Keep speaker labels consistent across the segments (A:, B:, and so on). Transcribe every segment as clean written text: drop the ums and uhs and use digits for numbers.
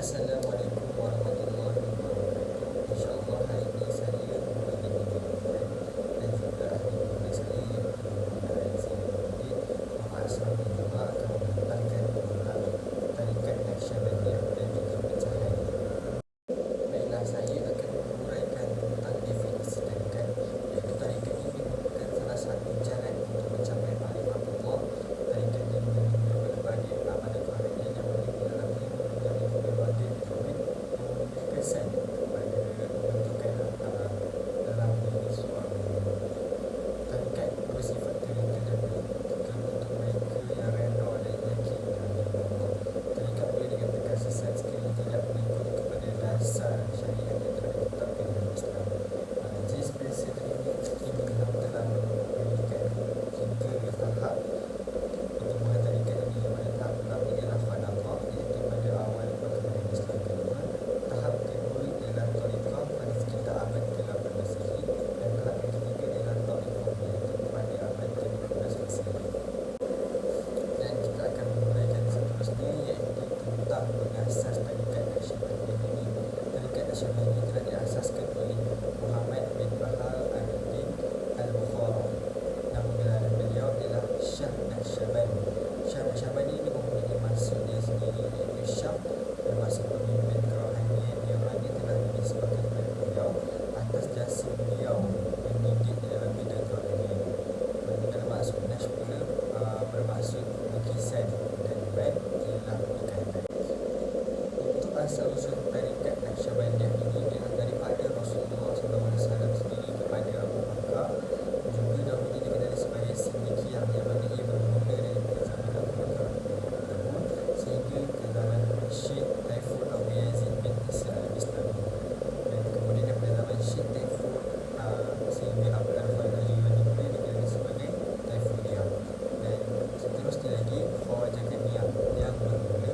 A: Assalamualaikum warahmatullahi wabarakatuh. InsyaAllah hari ini saya berbagi dengan dan juga ahli waris saya iaitu Muhammad Zainuddin Muhammad yang juga akan menentangkan tentang tarikat Naqsyabandiyah dan juga pecahan. Baiklah, saya akan menguraikan tentang definisi tarikat, iaitu tarikat ini merupakan salah satu jalan untuk mencapai ma'rifatullah. Tarikat ini menunjuk berbagai amalan kehariyaan yang boleh dilalui melalui berbagai metode yang memberi kesan pada pembentukan dalam diri seorang mukmin. Tarikat bersifat terbuka untuk mereka yang redha dan yakin dengan Allah. Tarikat boleh dikatakan sesat sekali tidak mengikut kepada dasar syariat yang telah ditetapkan dalam Islam. Jenis prinsip ini telah memberikan hingga tahap pertumbuhan tarikat ini, yang mana tahap pertama ialah Fanaqah, iaitu pada awal perkembangan Islam kedua. Tahap kedua ialah Tariqah pada sekitar abad ke-18 Hijri, dan tahap yang ketiga ialah Taifah, iaitu pada abad ke-15 Masehi. Dan kita akan menguraikan seterusnya, iaitu tentang pengasas tarikat Naqsyabandiyah ini. Tarikat Naqsyabandiyah telah diasaskan oleh Muhammad bin Bahar al-Din al-Bukhari. Nama gelaran beliau ialah Syah Naqsyaband. Syah Naqsyaband ini mempunyai maksud dia sendiri, iaitu Syah bermaksud pemimpin kerohanian, yang mana telah dinisbahkan kepada beliau atas jasa beliau mendidik dalam bidang kerohanian. Dalam maksud Nash pula bermaksud lukisan, dan band ialah ikatan. Untuk asal-usul tarikat Naqsyabandiyah ini ialah daripada Rasulullah SAW sendiri kepada Abu Bakar, juga dahulu dikenali sebagai Siddiqiyah, yang mana ia bermula daripada zaman Abu Bakar sehingga ke zaman Syekh Taifur Abu Yazid bin Isa al-Bistami, dan kemudian daripada zaman Syekh Taifur sehingga Abu Al-Fadhil juga dikenali sebagai Taifuriyah, dan seterusnya lagi Khawajakaniyah yang bermula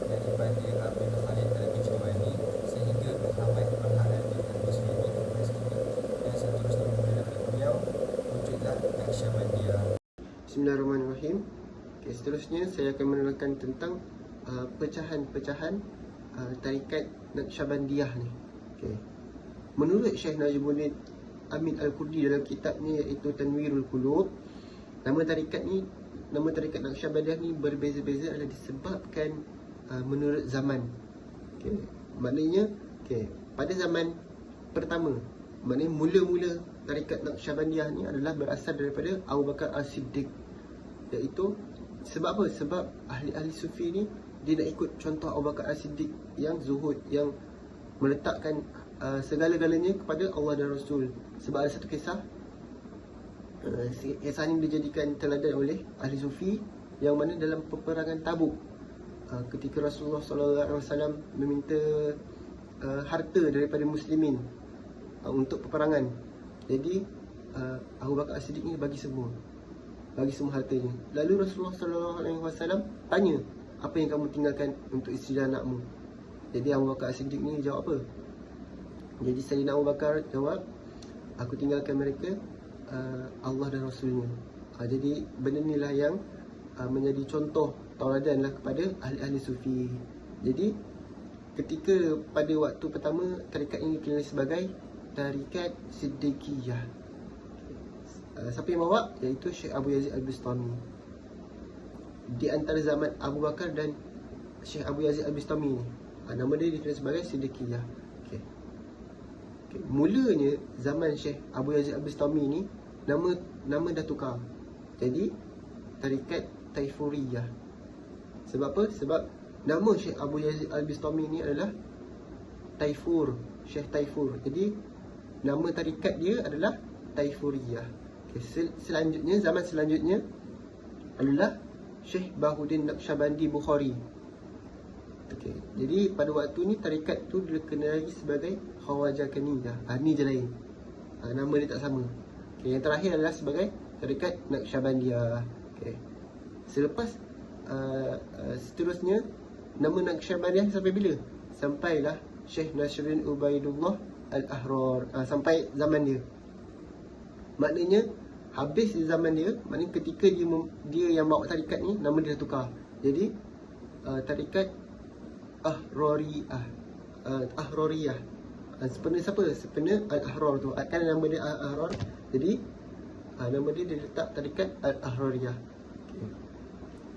A: daripada Abdul Khalid al-Bijwani sehingga Muhammad Al-Harabi al-Muslimin al-Maskini, dan seterusnya bermula daripada beliau wujudlah Naqsyabandiyah.
B: Bismillahirrahmanirrahim. Okay, seterusnya saya akan menerangkan tentang pecahan-pecahan tarikat Naqsyabandiyah ni. Okay. Menurut Syekh Najimuddin Amin Al-Kurdi dalam kitabnya iaitu Tanwirul Qulub, nama tarikat Naqsyabandiyah ni berbeza-beza adalah disebabkan menurut zaman. Okay. Maknanya pada zaman pertama, maknanya mula-mula tarikat Naqsyabandiyah ni adalah berasal daripada Abu Bakar As-Siddiq. Iaitu sebab apa? Sebab ahli-ahli sufi ni dia nak ikut contoh Abu Bakar As-Siddiq yang zuhud, yang meletakkan segala-galanya kepada Allah dan Rasul. Sebab ada satu kisah, kisah ini dijadikan teladan oleh ahli sufi, yang mana dalam peperangan Tabuk, ketika Rasulullah SAW meminta harta daripada muslimin untuk peperangan. Jadi Abu Bakar As-Siddiq ni bagi semua hartanya. Lalu Rasulullah SAW tanya, apa yang kamu tinggalkan untuk isteri dan anakmu? Jadi Abu Bakar As-Siddiq ni jawab apa? Jadi Sayyidina Abu Bakar jawab, aku tinggalkan mereka Allah dan Rasulnya. Jadi benda ni lah yang menjadi contoh tauladan lah kepada ahli-ahli sufi. Jadi ketika pada waktu pertama, tarikat ini dikenali sebagai tarikat Siddiqiyah. Siapa yang bawa? Iaitu Syekh Abu Yazid al-Bistami. Di antara zaman Abu Bakar dan Syekh Abu Yazid al-Bistami ni, nama dia dikenali sebagai Siddiqiyah. Mulanya zaman Syekh Abu Yazid al-Bistami ni, nama dah tukar jadi tarikat Taifuriyah. Sebab apa? Sebab nama Syekh Abu Yazid al-Bistami ni adalah Taifur, Syekh Taifur. Jadi nama tarikat dia adalah Taifuriyah. Selanjutnya, zaman selanjutnya adalah Syekh Bahuddin Naqsyabandi Bukhari. Jadi pada waktu ni tarikat tu dikenali sebagai Khawajakaniyah. Ni je lain, nama dia tak sama. Yang terakhir adalah sebagai tarikat Naqsyabandiyah. Selepas seterusnya, nama Naqsyabandiyah sampai bila? Sampailah Syekh Nasruddin Ubaidullah Al-Ahrar, sampai zaman dia. Maknanya habis di zaman dia, maknanya ketika dia yang bawa tarikat ni, nama dia dah tukar. Jadi tarikat Ahroriyah. Ahroriyah. Sebenarnya siapa? Sebenarnya Al-Ahrar tu. Kan nama dia Al-Ahrar. Jadi nama dia letak tarikat Al-Ahroriyah.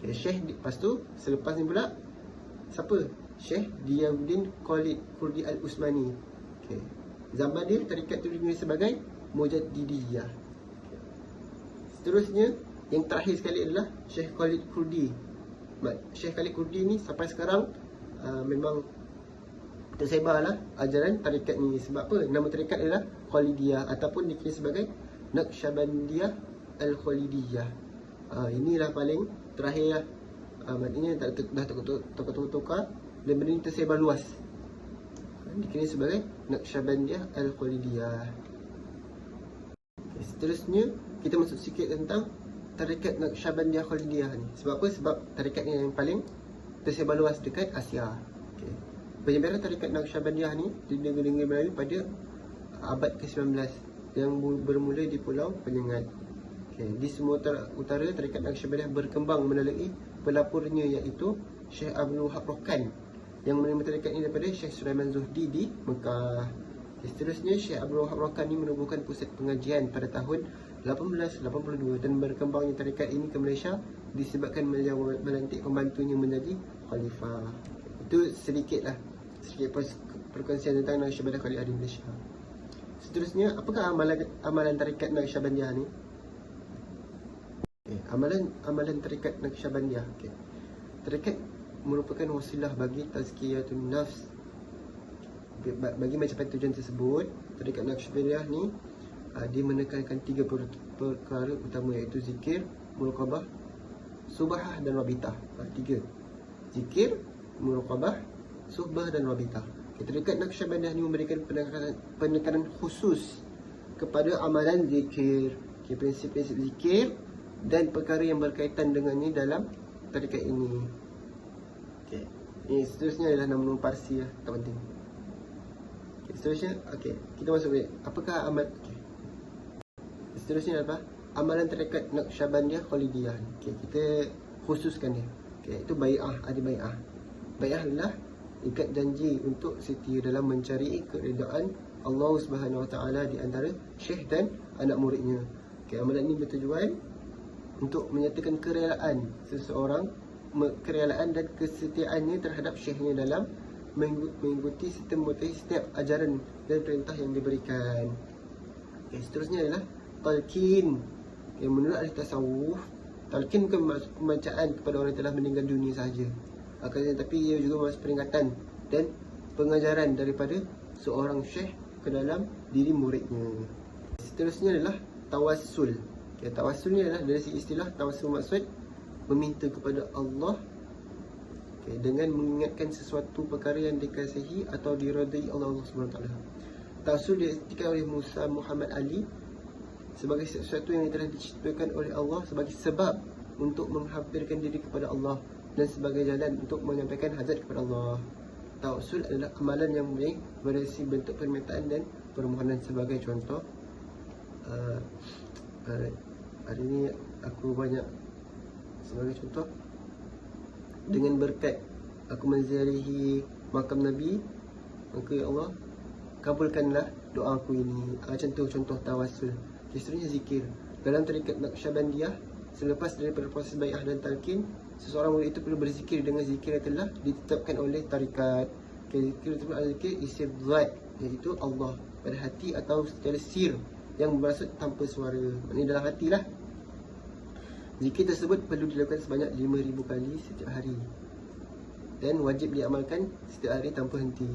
B: Okay, Syekh lepas tu, selepas ni pula siapa? Syekh Diyaudin Khalid Kurdi Al-Usmani. Okay. Zaman dia tarikat tu dinamai sebagai Mujaddidiyah. Seterusnya, yang terakhir sekali adalah Syekh Khalid Kurdi. Syekh Khalid Kurdi ni sampai sekarang memang tersebarlah ajaran tarikat ni. Sebab apa? Nama tarikat adalah Khalidiyah ataupun dikenali sebagai Naqsyabandiyah Al-Khalidiyah. Inilah paling terakhir lah. Maknanya dah tukar-tukar dan benda ni tersebar luas. Dikenali sebagai Naqsyabandiyah Al-Khalidiyah. Seterusnya kita masuk sikit tentang tarikat Naqsyabandiyah Khalidiyah ni. Sebab apa? Sebab tarikat ni yang paling tersebar luas dekat Asia. Okay. Penyebaran tarikat Naqsyabandiyah ni di negeri Melayu pada abad ke-19 yang bermula di Pulau Penyengat. Okay. Di semua utara tarikat Naqsyabandiyah berkembang melalui pelapurnya iaitu Syekh Abdul Wahab Rokan yang menerima tarikat ini daripada Syekh Sulaiman Zuhdi di Mekah. Okay. Seterusnya Syekh Abdul Wahab Rokan ini menubuhkan pusat pengajian pada tahun 1882 dan berkembangnya tarikat ini ke Malaysia disebabkan beliau melantik pembantunya menjadi khalifah. Itu sedikit perkongsian tentang Naqsyabandiyah Khalidiyah di Malaysia. Seterusnya, apakah amalan tarikat Naqsyabandiyah ni? Okay, amalan tarikat Naqsyabandiyah. Okay. Tarikat merupakan wasilah bagi tazkiyatun nafs. Bagi mencapai tujuan tersebut, tarikat Naqsyabandiyah ni dia menekankan 3 perkara utama iaitu zikir, muraqabah, subhah dan rabitah. 3. Zikir, muraqabah, subhah dan rabitah. Tarikat Naqsyabandiyah ni memberikan penekanan khusus kepada amalan zikir. Prinsip-prinsip zikir dan perkara yang berkaitan dengannya dalam tarikat ini. Seterusnya adalah nama-nama Parsi lah, tak penting. Seterusnya, kita masuk balik. Apakah seterusnya apa? Amalan tarikat Naqsyabandiyah Khalidiyah. Kita khususkan dia. Itu bai'ah, ada bai'ah. Bai'ah adalah ikat janji untuk setia dalam mencari keredaan Allah Subhanahu Wa Taala di antara syekh dan anak muridnya. Amalan ini bertujuan untuk menyatakan kerelaan seseorang, kerelaan dan kesetiaannya terhadap syekhnya dalam mengikuti serta mematuhi setiap ajaran dan perintah yang diberikan. Seterusnya adalah talqin. Yang menurut ahli tasawuf, talqin bukan pembacaan kepada orang yang telah meninggal dunia sahaja, tapi ia juga masuk peringatan dan pengajaran daripada seorang syekh ke dalam diri muridnya. Seterusnya adalah tawassul. Tawassul ni adalah dari segi istilah, tawassul maksud meminta kepada Allah dengan mengingatkan sesuatu perkara yang dikasihi atau diridai Allah SWT. Tawassul diartikan oleh Musa Muhammad Ali sebagai sesuatu yang telah diciptakan oleh Allah sebagai sebab untuk menghampirkan diri kepada Allah dan sebagai jalan untuk menyampaikan hajat kepada Allah. Tawassul adalah amalan yang berisi bentuk permintaan dan permohonan. Sebagai contoh, hari ini aku banyak, sebagai contoh, dengan berkat aku menziarahi makam Nabi, maka ya Allah kabulkanlah doa aku ini. Contoh tawassul. Seterusnya zikir. Dalam tarikat Naqsyabandiyah, selepas daripada proses bai'ah dan talqin, seseorang murid itu perlu berzikir dengan zikir yang telah ditetapkan oleh tarikat. Zikir tersebut adalah zikir isi zat, iaitu Allah pada hati atau secara sir yang bermaksud tanpa suara, maknanya dalam hati lah. Zikir tersebut perlu dilakukan sebanyak 5,000 kali setiap hari dan wajib diamalkan setiap hari tanpa henti.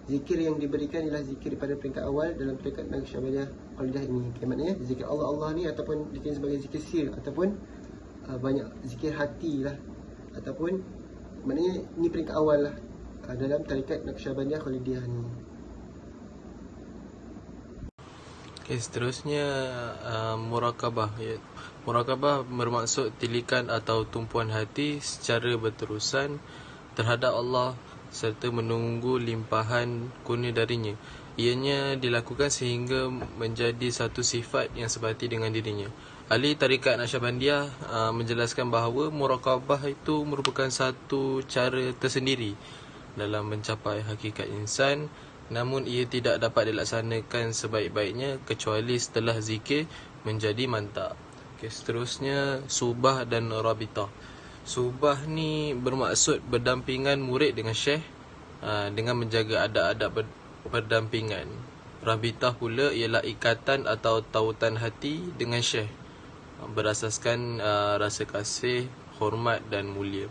B: Zikir yang diberikan ialah zikir pada peringkat awal dalam tarikat Naqsyabandiyah Khalidiyah ini. Maknanya zikir Allah ni ataupun dikenali sebagai zikir sir ataupun banyak zikir hati lah, ataupun maknanya ni peringkat awal lah dalam tarikat Naqsyabandiyah Khalidiyah ni.
C: Seterusnya muraqabah. Muraqabah bermaksud tilikan atau tumpuan hati secara berterusan terhadap Allah serta menunggu limpahan kurnia darinya. Ianya dilakukan sehingga menjadi satu sifat yang sebati dengan dirinya. Ahli tarikat Naqsyabandiyah menjelaskan bahawa muraqabah itu merupakan satu cara tersendiri dalam mencapai hakikat insan, namun ia tidak dapat dilaksanakan sebaik-baiknya kecuali setelah zikir menjadi mantap. Okay, seterusnya subah dan rabitah. Subah ni bermaksud berdampingan murid dengan syekh dengan menjaga adab-adab berdampingan. Rabitah pula ialah ikatan atau tautan hati dengan syekh berasaskan rasa kasih, hormat dan mulia.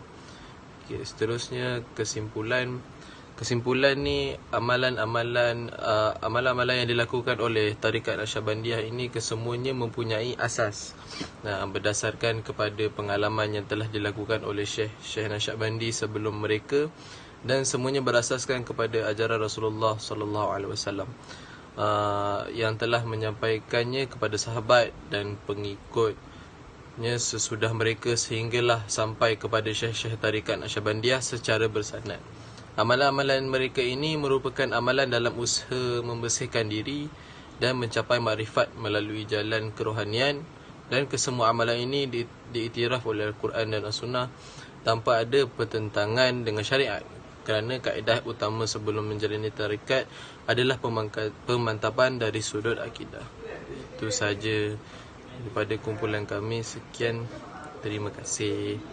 C: Okay, seterusnya kesimpulan ni amalan-amalan yang dilakukan oleh Tarikat Naqsyabandiyah ini kesemuanya mempunyai asas berdasarkan kepada pengalaman yang telah dilakukan oleh Syekh Naqsyabandi sebelum mereka, dan semuanya berasaskan kepada ajaran Rasulullah sallallahu alaihi wasallam yang telah menyampaikannya kepada sahabat dan pengikutnya sesudah mereka sehinggalah sampai kepada syekh-syekh Tarikat Naqsyabandiyah secara bersanad. Amalan-amalan mereka ini merupakan amalan dalam usaha membersihkan diri dan mencapai makrifat melalui jalan kerohanian, dan kesemua amalan ini diiktiraf oleh Al-Quran dan As-Sunnah tanpa ada pertentangan dengan syariat, kerana kaedah utama sebelum menjalani tarikat adalah pemantapan dari sudut akidah. Itu saja daripada kumpulan kami. Sekian, terima kasih.